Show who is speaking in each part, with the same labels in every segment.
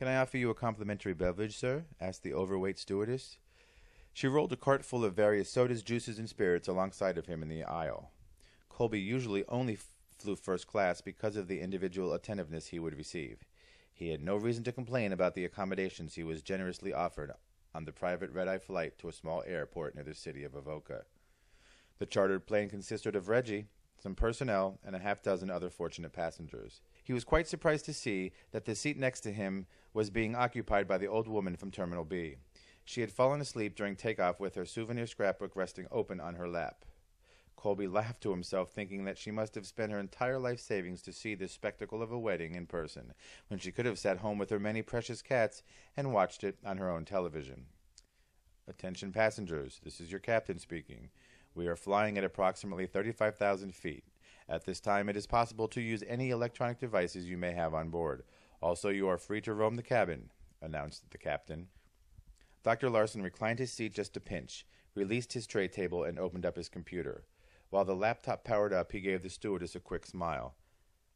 Speaker 1: "Can I offer you a complimentary beverage, sir?" asked the overweight stewardess. She rolled a cart full of various sodas, juices, and spirits alongside of him in the aisle. Colby usually only flew first class because of the individual attentiveness he would receive. He had no reason to complain about the accommodations he was generously offered on the private red-eye flight to a small airport near the city of Avoca. The chartered plane consisted of Reggie, some personnel, and a half-dozen other fortunate passengers. He was quite surprised to see that the seat next to him was being occupied by the old woman from Terminal B. She had fallen asleep during takeoff with her souvenir scrapbook resting open on her lap. Colby laughed to himself, thinking that she must have spent her entire life savings to see this spectacle of a wedding in person, when she could have sat home with her many precious cats and watched it on her own television. "Attention passengers, this is your captain speaking. We are flying at approximately 35,000 feet. At this time, it is possible to use any electronic devices you may have on board. Also, you are free to roam the cabin," announced the captain. Dr. Larson reclined his seat just a pinch, released his tray table, and opened up his computer. While the laptop powered up, he gave the stewardess a quick smile.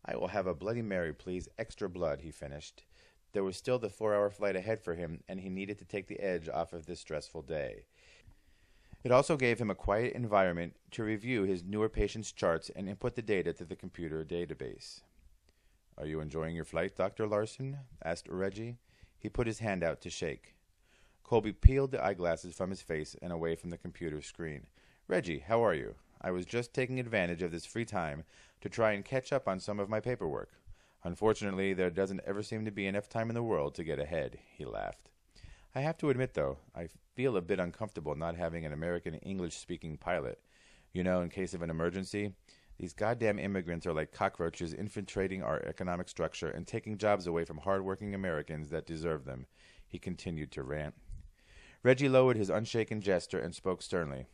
Speaker 1: "I will have a Bloody Mary, please, extra blood," he finished. There was still the 4-hour flight ahead for him, and he needed to take the edge off of this stressful day. It also gave him a quiet environment to review his newer patients' charts and input the data to the computer database. "Are you enjoying your flight, Dr. Larson?" asked Reggie. He put his hand out to shake. Colby peeled the eyeglasses from his face and away from the computer screen. "Reggie, how are you? I was just taking advantage of this free time to try and catch up on some of my paperwork. Unfortunately, there doesn't ever seem to be enough time in the world to get ahead," he laughed. "I have to admit, though, I feel a bit uncomfortable not having an American English-speaking pilot. You know, in case of an emergency, these goddamn immigrants are like cockroaches infiltrating our economic structure and taking jobs away from hard-working Americans that deserve them," he continued to rant. Reggie lowered his unshaken gesture and spoke sternly.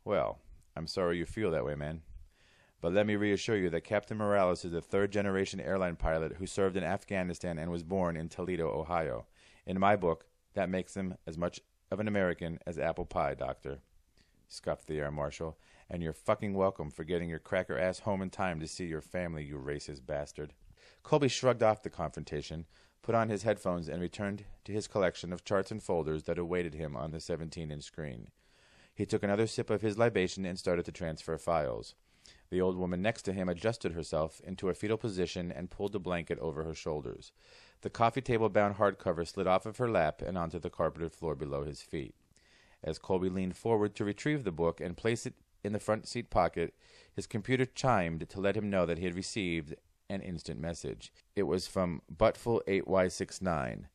Speaker 1: "Well, I'm sorry you feel that way, man. But let me reassure you that Captain Morales is a third-generation airline pilot who served in Afghanistan and was born in Toledo, Ohio. In my book, that makes him as much of an American as apple pie, Doctor," scoffed the air marshal. "And you're fucking welcome for getting your cracker ass home in time to see your family, you racist bastard." Colby shrugged off the confrontation, put on his headphones, and returned to his collection of charts and folders that awaited him on the 17-inch screen. He took another sip of his libation and started to transfer files. The old woman next to him adjusted herself into a fetal position and pulled the blanket over her shoulders. The coffee table-bound hardcover slid off of her lap and onto the carpeted floor below his feet. As Colby leaned forward to retrieve the book and place it in the front seat pocket, his computer chimed to let him know that he had received an instant message. It was from Buttful8Y69.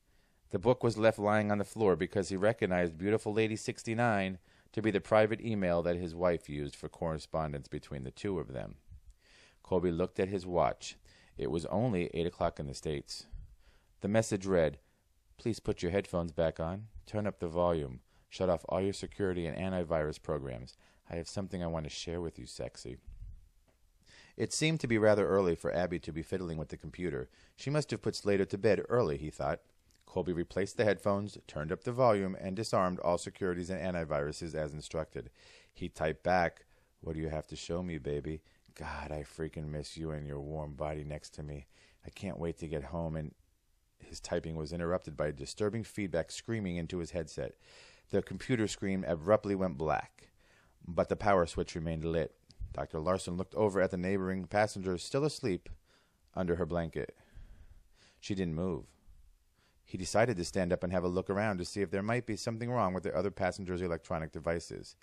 Speaker 1: The book was left lying on the floor because he recognized Beautiful Lady 69 to be the private email that his wife used for correspondence between the two of them. Colby looked at his watch. It was only 8 o'clock in the States. The message read, "Please put your headphones back on, turn up the volume, shut off all your security and antivirus programs. I have something I want to share with you, sexy." It seemed to be rather early for Abby to be fiddling with the computer. She must have put Slater to bed early, he thought. Colby replaced the headphones, turned up the volume, and disarmed all securities and antiviruses as instructed. He typed back, "What do you have to show me, baby? God, I freaking miss you and your warm body next to me. I can't wait to get home." And his typing was interrupted by disturbing feedback screaming into his headset. The computer screen abruptly went black, but the power switch remained lit. Dr. Larson looked over at the neighboring passenger still asleep under her blanket. She didn't move. He decided to stand up and have a look around to see if there might be something wrong with the other passengers' electronic devices.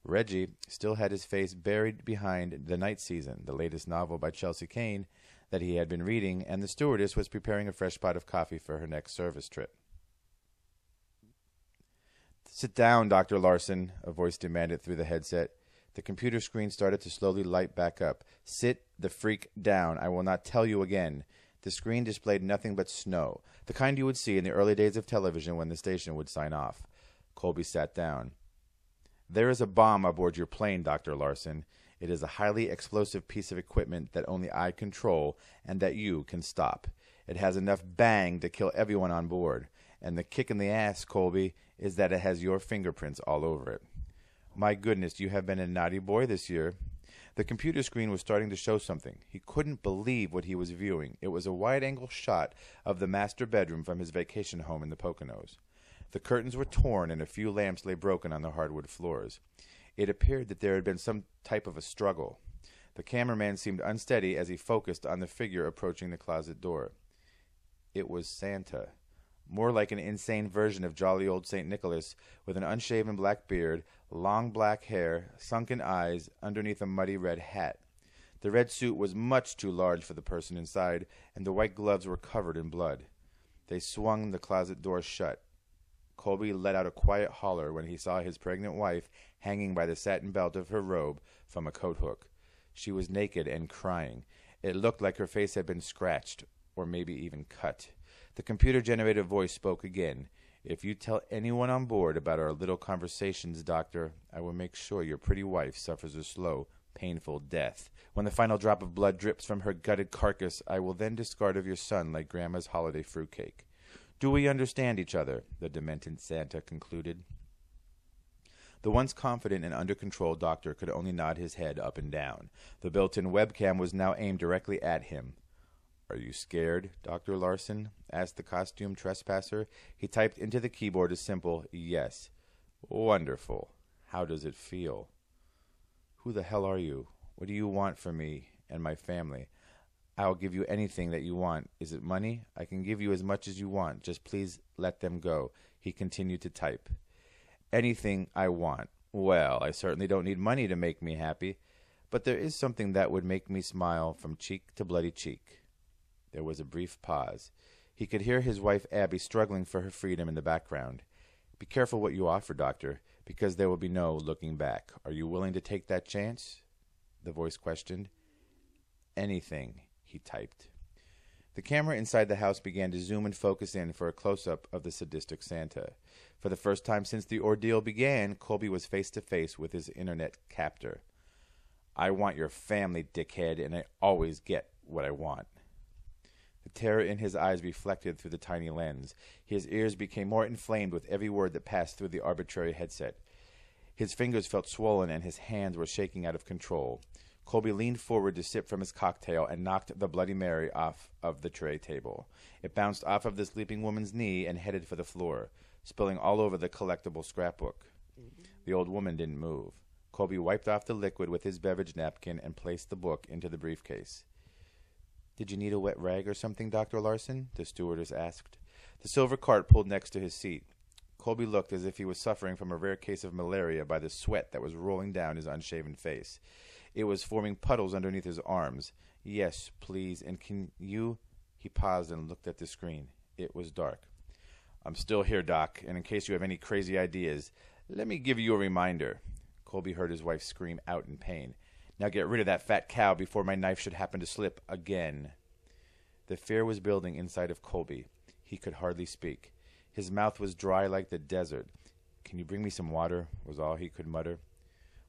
Speaker 1: Reggie still had his face buried behind The Night Season, the latest novel by Chelsea Kane that he had been reading, and the stewardess was preparing a fresh pot of coffee for her next service trip. "Sit down, Dr. Larson," a voice demanded through the headset. The computer screen started to slowly light back up. "Sit the freak down. I will not tell you again." The screen displayed nothing but snow, the kind you would see in the early days of television when the station would sign off. Colby sat down. "There is a bomb aboard your plane, Dr. Larson. It is a highly explosive piece of equipment that only I control and that you can stop. It has enough bang to kill everyone on board. And the kick in the ass, Colby, is that it has your fingerprints all over it. My goodness, you have been a naughty boy this year. The computer screen was starting to show something. He couldn't believe what he was viewing. It was a wide-angle shot of the master bedroom from his vacation home in the Poconos. The curtains were torn and a few lamps lay broken on the hardwood floors. It appeared that there had been some type of a struggle. The cameraman seemed unsteady as he focused on the figure approaching the closet door. It was Santa. More like an insane version of jolly old St. Nicholas, with an unshaven black beard, long black hair, sunken eyes, underneath a muddy red hat. The red suit was much too large for the person inside, and the white gloves were covered in blood. They swung the closet door shut. Colby let out a quiet holler when he saw his pregnant wife hanging by the satin belt of her robe from a coat hook. She was naked and crying. It looked like her face had been scratched, or maybe even cut. The computer-generated voice spoke again. "If you tell anyone on board about our little conversations, Doctor, I will make sure your pretty wife suffers a slow, painful death. When the final drop of blood drips from her gutted carcass, I will then discard of your son like Grandma's holiday fruitcake. Do we understand each other?" the demented Santa concluded. The once confident and under-control doctor could only nod his head up and down. The built-in webcam was now aimed directly at him. "Are you scared, Dr. Larson?" asked the costumed trespasser. He typed into the keyboard a simple yes. "Wonderful. How does it feel?" "Who the hell are you? What do you want from me and my family?" "I'll give you anything that you want. Is it money? I can give you as much as you want. Just please let them go." He continued to type. "Anything I want. Well, I certainly don't need money to make me happy, but there is something that would make me smile from cheek to bloody cheek." There was a brief pause. He could hear his wife Abby struggling for her freedom in the background. "Be careful what you offer, Doctor, because there will be no looking back. Are you willing to take that chance?" the voice questioned. "Anything," he typed. The camera inside the house began to zoom and focus in for a close-up of the sadistic Santa. For the first time since the ordeal began, Colby was face-to-face with his internet captor. "I want your family, dickhead, and I always get what I want." The terror in his eyes reflected through the tiny lens. His ears became more inflamed with every word that passed through the arbitrary headset. His fingers felt swollen and his hands were shaking out of control. Colby leaned forward to sip from his cocktail and knocked the Bloody Mary off of the tray table. It bounced off of the sleeping woman's knee and headed for the floor, spilling all over the collectible scrapbook. The old woman didn't move. Colby wiped off the liquid with his beverage napkin and placed the book into the briefcase. "Did you need a wet rag or something, Dr. Larson?" the stewardess asked. The silver cart pulled next to his seat. Colby looked as if he was suffering from a rare case of malaria by the sweat that was rolling down his unshaven face. It was forming puddles underneath his arms. "Yes, please, and can you—" He paused and looked at the screen. It was dark. "I'm still here, Doc, and in case you have any crazy ideas, let me give you a reminder." Colby heard his wife scream out in pain. "Now get rid of that fat cow before my knife should happen to slip again." The fear was building inside of Colby. He could hardly speak. His mouth was dry like the desert. "Can you bring me some water?" was all he could mutter.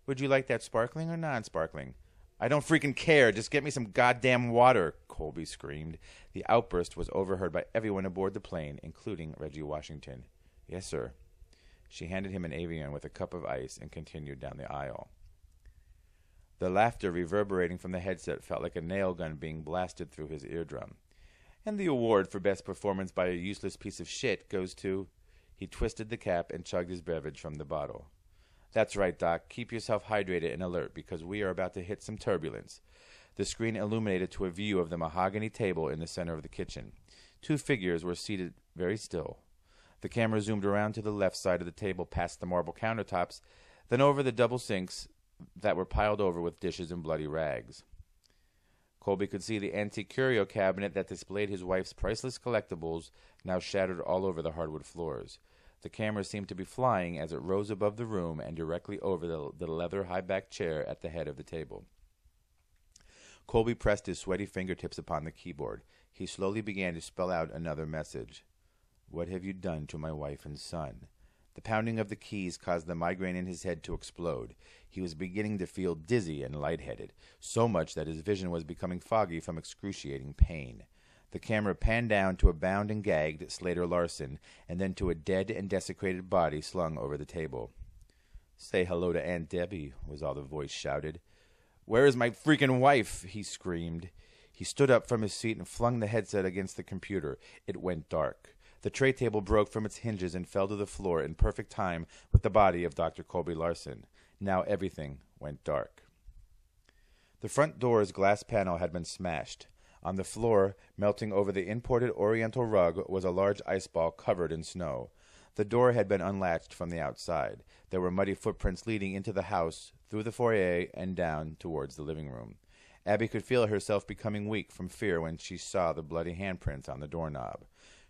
Speaker 1: "Would you like that sparkling or non-sparkling?" "I don't freaking care. Just get me some goddamn water," Colby screamed. The outburst was overheard by everyone aboard the plane, including Reggie Washington. "Yes, sir." She handed him an Evian with a cup of ice and continued down the aisle. The laughter reverberating from the headset felt like a nail gun being blasted through his eardrum. "And the award for best performance by a useless piece of shit goes to—" He twisted the cap and chugged his beverage from the bottle. "That's right, Doc. Keep yourself hydrated and alert because we are about to hit some turbulence." The screen illuminated to a view of the mahogany table in the center of the kitchen. Two figures were seated very still. The camera zoomed around to the left side of the table past the marble countertops, then over the double sinks that were piled over with dishes and bloody rags. Colby could see the antique curio cabinet that displayed his wife's priceless collectibles, now shattered all over the hardwood floors. The camera seemed to be flying as it rose above the room and directly over the leather high-backed chair at the head of the table. Colby pressed his sweaty fingertips upon the keyboard. He slowly began to spell out another message. "What have you done to my wife and son?" The pounding of the keys caused the migraine in his head to explode. He was beginning to feel dizzy and lightheaded, so much that his vision was becoming foggy from excruciating pain. The camera panned down to a bound and gagged Slater Larson, and then to a dead and desecrated body slung over the table. "Say hello to Aunt Debbie," was all the voice shouted. "Where is my freaking wife?" he screamed. He stood up from his seat and flung the headset against the computer. It went dark. The tray table broke from its hinges and fell to the floor in perfect time with the body of Dr. Colby Larson. Now everything went dark. The front door's glass panel had been smashed. On the floor, melting over the imported oriental rug, was a large ice ball covered in snow. The door had been unlatched from the outside. There were muddy footprints leading into the house, through the foyer, and down towards the living room. Abby could feel herself becoming weak from fear when she saw the bloody handprints on the doorknob.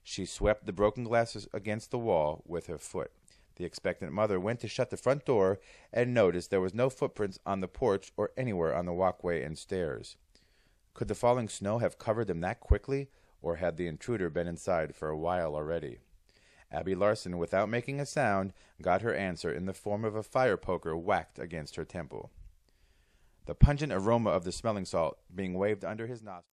Speaker 1: She swept the broken glasses against the wall with her foot. The expectant mother went to shut the front door and noticed there was no footprints on the porch or anywhere on the walkway and stairs. Could the falling snow have covered them that quickly, or had the intruder been inside for a while already? Abby Larson, without making a sound, got her answer in the form of a fire poker whacked against her temple. The pungent aroma of the smelling salt being waved under his nostrils